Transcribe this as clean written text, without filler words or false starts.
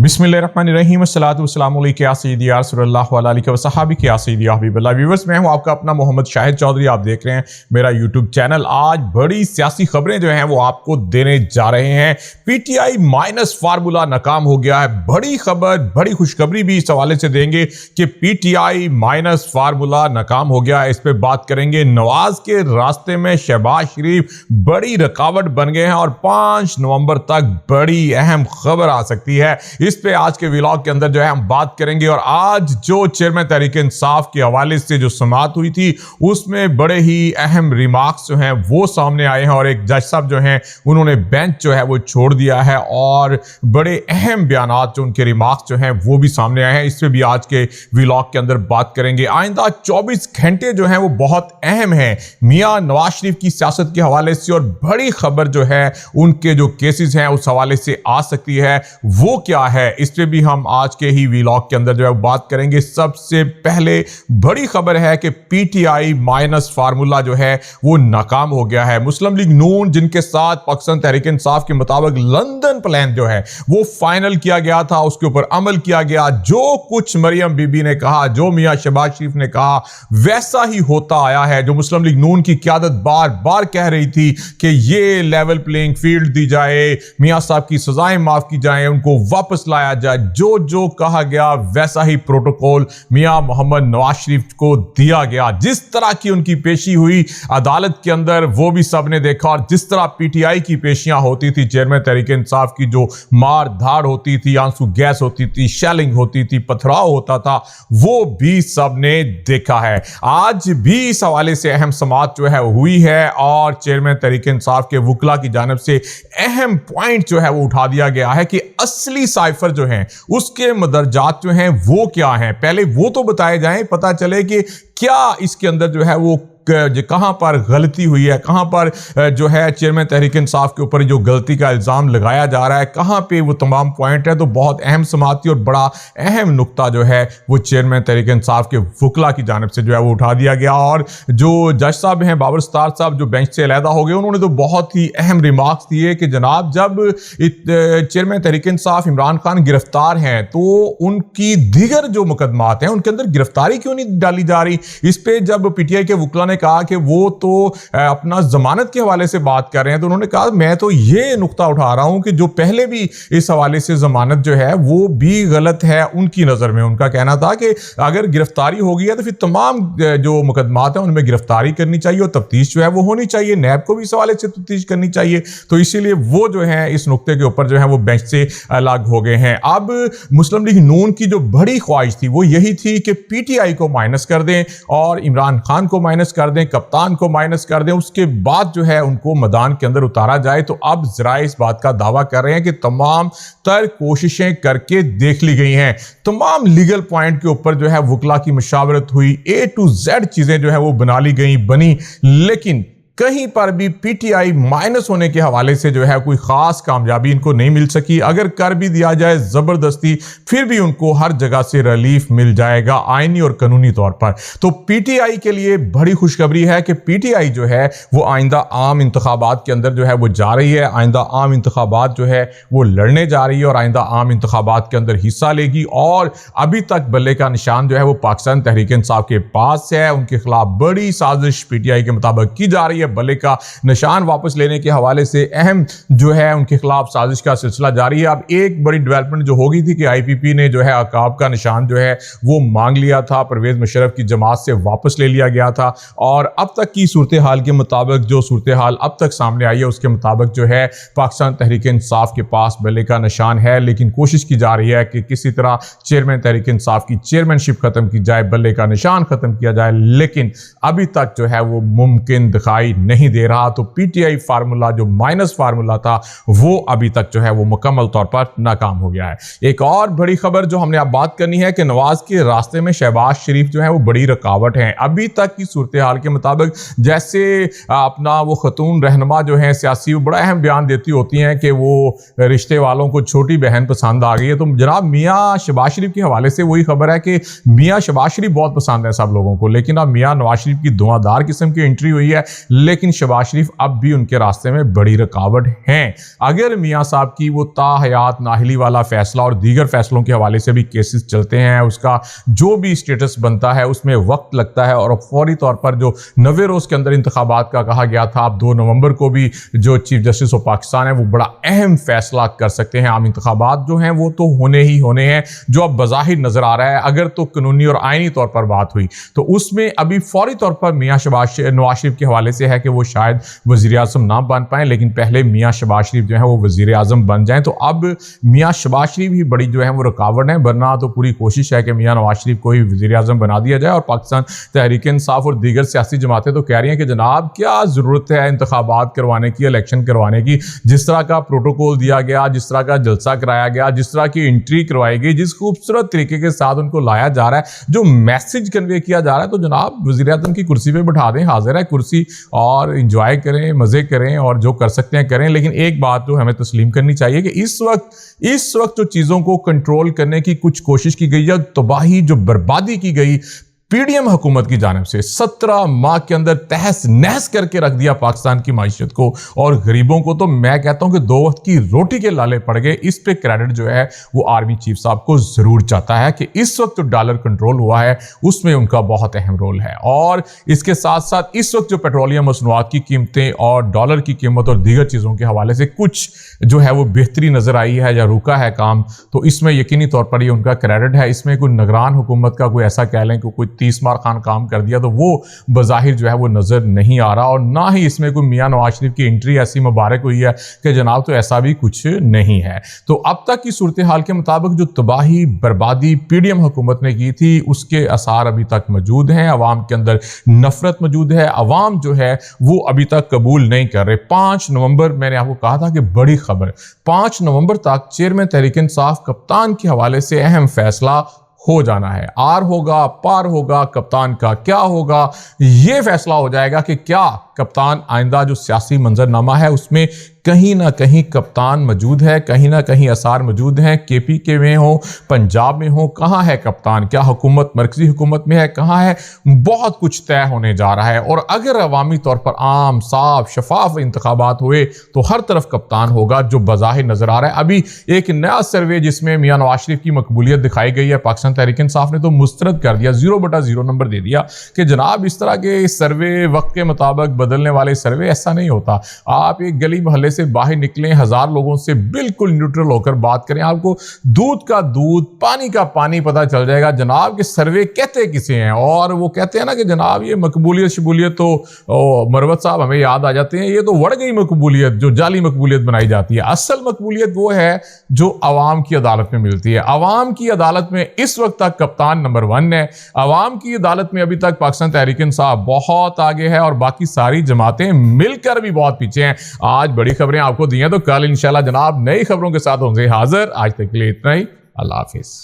बिस्मिल्लाहिर्रहमानिर्रहीम अस्सलातु वस्सलामु अलैका या सय्यदी या रसूलल्लाह व अला आलिका व सहाबिका या सय्यदी या हबीबल्लाह। व्यूअर्स, मैं हूं आपका अपना मोहम्मद शाहिद चौधरी। आप देख रहे हैं मेरा यूट्यूब चैनल। आज बड़ी सियासी खबरें जो हैं वो आपको देने जा रहे हैं। पीटीआई माइनस फार्मूला नाकाम हो गया है। बड़ी खबर, बड़ी खुशखबरी भी इस हवाले से देंगे कि पीटीआई माइनस फार्मूला नाकाम हो गया है। इस पर बात करेंगे। नवाज के रास्ते में शहबाज शरीफ बड़ी रुकावट बन गए हैं और 5 नवंबर तक बड़ी अहम खबर आ सकती है। इस पे आज के व्लॉग के अंदर जो है हम बात करेंगे। और आज जो चेयरमैन तहरीक इंसाफ के हवाले से जो समाअत हुई थी उसमें बड़े ही अहम रिमार्क्स जो हैं वो सामने आए हैं और एक जज साहब जो हैं उन्होंने बेंच जो है वो छोड़ दिया है और बड़े अहम बयानात जो उनके रिमार्क्स जो हैं वो भी सामने आए हैं। इस पे भी आज के व्लॉग के अंदर बात करेंगे। आइंदा 24 घंटे जो हैं वो बहुत अहम हैं मियां नवाज शरीफ की सियासत के हवाले से, और बड़ी खबर जो है उनके जो केसेस हैं उस हवाले से आ सकती है। वो क्या है, इस पे भी हम आज के ही व्लॉग के अंदर जो है बात करेंगे। सबसे पहले बड़ी खबर है कि पीटीआई माइनस फार्मूला जो है वो नाकाम हो गया है। मुस्लिम लीग नून जिनके साथ पाकिस्तान तहरीक इंसाफ के मुताबिक लंदन प्लान जो है वो फाइनल किया गया था, उसके ऊपर अमल किया गया। जो कुछ मरियम बीबी ने कहा, जो मियां शहबाज शरीफ ने कहा, वैसा ही होता आया है। जो मुस्लिम लीग नून की क़यादत बार बार कह रही थी कि ये लेवल प्लेइंग फील्ड दी जाए, मियां साहब की सजाएं माफ की जाए, उनको वापस लाया जाए, जो जो कहा गया वैसा ही प्रोटोकॉल मियां मोहम्मद नवाज शरीफ को दिया गया। जिस तरह की उनकी पेशी हुई अदालत के अंदर वो भी सबने देखा, और जिस तरह पीटीआई की पेशियां होती थी, चेयरमैन तहरीक इंसाफ की जो मार धाड़ होती थी, आंसू गैस होती थी, शेलिंग होती थी, पथराव होता था, वो भी सबने देखा है। आज भी इस हवाले से अहम समाअत जो है हुई है और चेयरमैन तहरीक इंसाफ के वकला की जानिब से अहम पॉइंट जो है वो उठा दिया गया है कि असली साइफर जो है उसके मदरजात जो हैं वो क्या हैं, पहले वो तो बताए जाएं, पता चले कि क्या इसके अंदर जो है वो कहां पर गलती हुई है, कहां पर जो है चेयरमैन तहरीक इंसाफ के ऊपर जो गलती का इल्जाम लगाया जा रहा है, कहां पे वो तमाम पॉइंट है। तो बहुत अहम समाअत थी और बड़ा अहम नुक्ता जो है वो चेयरमैन तहरीक इंसाफ के वकला की जानिब से जो है वो उठा दिया गया। और जो जज साहब हैं बाबर सत्तार साहब, जो बेंच से अलहदा हो गए, उन्होंने तो बहुत ही अहम रिमार्क्स दिए कि जनाब जब चेयरमैन तहरीक इंसाफ इमरान खान गिरफ्तार हैं तो उनकी दीगर जो मुकदमात हैं उनके अंदर गिरफ्तारी क्यों नहीं डाली जा रही। इस पे जब पीटीआई के वकला ने कहा कि वो तो अपना जमानत के हवाले से बात कर रहे हैं, तो उन्होंने कहा मैं तो ये नुक्ता उठा रहा हूं कि जो पहले भी इस हवाले से जमानत जो है वो भी गलत है उनकी नजर में। उनका कहना था कि अगर गिरफ्तारी हो गई है तो फिर तमाम जो मुकदमात हैं उनमें गिरफ्तारी करनी चाहिए और तफ्तीश जो है वो होनी चाहिए, नैब को भी इस हवाले से तफ्तीश करनी चाहिए। तो इसीलिए वो जो है इस नुक्ते के ऊपर जो है वो बेंच से अलग हो गए हैं। अब मुस्लिम लीग नून की जो बड़ी ख्वाहिश थी वो यही थी कि पीटीआई को माइनस कर दें और इमरान खान को माइनस कर दें, कप्तान को माइनस कर दें, उसके बाद जो है उनको मैदान के अंदर उतारा जाए। तो अब जराए इस बात का दावा कर रहे हैं कि तमाम तर कोशिशें करके देख ली गई हैं, तमाम लीगल पॉइंट के ऊपर जो है वकला की मशावरत हुई, A to Z चीजें जो है वो बना ली गई, बनी, लेकिन कहीं पर भी पीटीआई माइनस होने के हवाले से जो है कोई खास कामयाबी इनको नहीं मिल सकी। अगर कर भी दिया जाए जबरदस्ती, फिर भी उनको हर जगह से रिलीफ मिल जाएगा आईनी और कानूनी तौर पर। तो पीटीआई के लिए बड़ी खुशखबरी है कि पीटीआई जो है वो आइंदा आम इंतखाबात के अंदर जो है वो जा रही है, आइंदा आम इंतखाबात जो है वो लड़ने जा रही है और आइंदा आम इंतखाबात के अंदर हिस्सा लेगी। और अभी तक बल्ले का निशान जो है वो पाकिस्तान तहरीक इंसाफ के पास है। उनके खिलाफ बड़ी साजिश पीटीआई के मुताबिक की जा रही है। बल्ले का निशान वापस लेने के हवाले से अहम जो है उनके खिलाफ साजिश का सिलसिला जारी है। अब एक बड़ी डेवलपमेंट जो हो गई थी कि आईपीपी ने जो है अकाब का निशान जो है वो मांग लिया था, परवेज मुशर्रफ की जमात से वापस ले लिया गया था। और अब तक की सूरत हाल के मुताबिक, जो सूरत हाल अब तक सामने आई है उसके मुताबिक जो है पाकिस्तान तहरीक इंसाफ के पास बल्ले का निशान है, लेकिन कोशिश की जा रही है कि किसी तरह चेयरमैन तहरीक इंसाफ की चेयरमैनशिप खत्म की जाए, बल्ले का निशान खत्म किया जाए, लेकिन अभी तक जो है वो मुमकिन दिखाई नहीं दे रहा। तो पीटीआई फार्मूला जो माइनस फार्मूला था वो अभी तक जो है वो मुकम्मल तौर पर नाकाम हो गया है। एक और बड़ी खबर जो हमने अब बात करनी है कि नवाज के रास्ते में शहबाज शरीफ जो है वो बड़ी रुकावट है। अभी तक की सूरत हाल के मुताबिक जैसे अपना वो खतून रहनुमा जो है सियासी, वो बड़ा अहम बयान देती होती हैं कि वो रिश्ते वालों को छोटी बहन पसंद आ गई है। तो जनाब मियां शहबाज शरीफ के हवाले से वही खबर है कि मियां शहबाज शरीफ बहुत पसंद है सब लोगों को, लेकिन अब मियां नवाज शरीफ की धुआंधार किस्म की एंट्री हुई है। لیکن شہباز شریف اب بھی ان کے راستے میں بڑی رکاوٹ ہیں۔ اگر میاں صاحب کی وہ تا حیات نااہلی والا فیصلہ اور دیگر فیصلوں کے حوالے سے بھی کیسز چلتے ہیں، اس کا جو بھی اسٹیٹس بنتا ہے اس میں وقت لگتا ہے، اور فوری طور پر جو 90 روز کے اندر انتخابات کا کہا گیا تھا، اب 2 نومبر کو بھی جو چیف جسٹس آف پاکستان ہے وہ بڑا اہم فیصلہ کر سکتے ہیں۔ عام انتخابات جو ہیں وہ تو ہونے ہی ہونے ہیں، جو اب بظاہر نظر آ رہا ہے۔ اگر تو قانونی اور آئینی طور پر بات ہوئی تو اس میں ابھی فوری طور پر میاں نواز شریف کے حوالے سے ہے کہ وہ شاید وزیر اعظم نہ بن پائیں، لیکن پہلے میاں شہباز شریف جو ہے وہ وزیر اعظم بن جائیں۔ تو اب میاں شہباز شریف ہی بڑی جو ہے وہ رکاوٹ ہے، ورنہ تو پوری کوشش ہے کہ میاں نواز شریف کو ہی وزیر اعظم بنا دیا جائے۔ اور پاکستان تحریک انصاف اور دیگر سیاسی جماعتیں تو کہہ رہی ہیں کہ جناب کیا ضرورت ہے انتخابات کروانے کی، الیکشن کروانے کی، جس طرح کا پروٹوکول دیا گیا، جس طرح کا جلسہ کرایا گیا، جس طرح کی انٹری کروائی گئی، جس خوبصورت طریقے کے ساتھ ان کو لایا جا رہا ہے، جو میسج کنوے کیا جا رہا ہے، تو جناب وزیر اعظم کی کرسی پہ بٹھا دیں، حاضر ہے کرسی، اور انجوائے کریں، مزے کریں، اور جو کر سکتے ہیں کریں۔ لیکن ایک بات تو ہمیں تسلیم کرنی چاہیے کہ اس وقت جو چیزوں کو کنٹرول کرنے کی کچھ کوشش کی گئی ہے، تباہی جو بربادی کی گئی پی ڈی ایم حکومت کی جانب سے 17 ماہ کے اندر تہس نہس کر کے رکھ دیا پاکستان کی معیشت کو اور غریبوں کو، تو میں کہتا ہوں کہ 2 وقت کی روٹی کے لالے پڑ گئے۔ اس پہ کریڈٹ جو ہے وہ آرمی چیف صاحب کو ضرور چاہتا ہے کہ اس وقت جو ڈالر کنٹرول ہوا ہے اس میں ان کا بہت اہم رول ہے۔ اور اس کے ساتھ ساتھ اس وقت جو پیٹرولیم مصنوعات کی قیمتیں اور ڈالر کی قیمت اور دیگر چیزوں کے حوالے سے کچھ جو ہے وہ بہتری نظر آئی ہے یا رکا ہے کام، تو اس میں یقینی طور پر یہ ان کا کریڈٹ ہے۔ اس میں کوئی نگران حکومت کا کوئی ایسا کہہ لیں کہ کوئی 30 مار خان کام کر دیا تو وہ بظاہر جو ہے وہ نظر نہیں آ رہا، اور نہ ہی اس میں کوئی میاں نواز شریف کی انٹری ایسی مبارک ہوئی ہے کہ جناب تو ایسا بھی کچھ نہیں ہے۔ تو اب تک کی صورتحال کے مطابق جو تباہی بربادی پی ڈی ایم حکومت نے کی تھی اس کے آثار ابھی تک موجود ہیں، عوام کے اندر نفرت موجود ہے، عوام جو ہے وہ ابھی تک قبول نہیں کر رہے۔ 5 نومبر میں نے آپ کو کہا تھا کہ بڑی خبر، 5 نومبر تک چیئرمین تحریک انصاف کپتان کے حوالے سے اہم فیصلہ ہو جانا ہے۔ آر ہوگا، پار ہوگا، کپتان کا کیا ہوگا، یہ فیصلہ ہو جائے گا کہ کیا کپتان آئندہ جو سیاسی منظرنامہ ہے اس میں کہیں نہ کہیں کپتان موجود ہے، کہیں نہ کہیں اثار موجود ہیں، کے پی کے میں ہو، پنجاب میں ہو، کہاں ہے کپتان، کیا حکومت مرکزی حکومت میں ہے، کہاں ہے، بہت کچھ طے ہونے جا رہا ہے۔ اور اگر عوامی طور پر عام صاف شفاف انتخابات ہوئے تو ہر طرف کپتان ہوگا جو بظاہر نظر آ رہا ہے۔ ابھی ایک نیا سروے جس میں میاں نواز شریف کی مقبولیت دکھائی گئی ہے، پاکستان تحریک انصاف نے تو مسترد کر دیا، 0/0 نمبر دے دیا کہ جناب اس طرح کے سروے وقت کے مطابق بدلنے والے سروے ایسا نہیں ہوتا۔ آپ ایک گلی محلے سے باہر نکلیں، 1000 لوگوں سے بالکل نیوٹرل ہو کر بات کریں، آپ کو دودھ کا دودھ، پانی کا پانی پتہ چل جائے گا جناب کہ سروے کہتے کسے ہیں۔ اور وہ کہتے ہیں نا کہ جناب یہ مقبولیت شبولیت تو مروت صاحب ہمیں یاد آ جاتے ہیں، یہ تو وڑ گئی مقبولیت جو جعلی مقبولیت بنائی جاتی ہے۔ اصل مقبولیت وہ ہے جو عوام کی عدالت میں ملتی ہے۔ عوام کی عدالت میں اس وقت تک کپتان نمبر 1 ہے۔ عوام کی عدالت میں ابھی تک پاکستان تحریک انصاف بہت آگے ہے اور باقی ساری جماعتیں مل کر بھی بہت پیچھے ہیں۔ آج بڑی خبریں آپ کو دی ہیں، تو کل انشاءاللہ جناب نئی خبروں کے ساتھ ہوں گے حاضر۔ آج تک کے لیے اتنا ہی، اللہ حافظ۔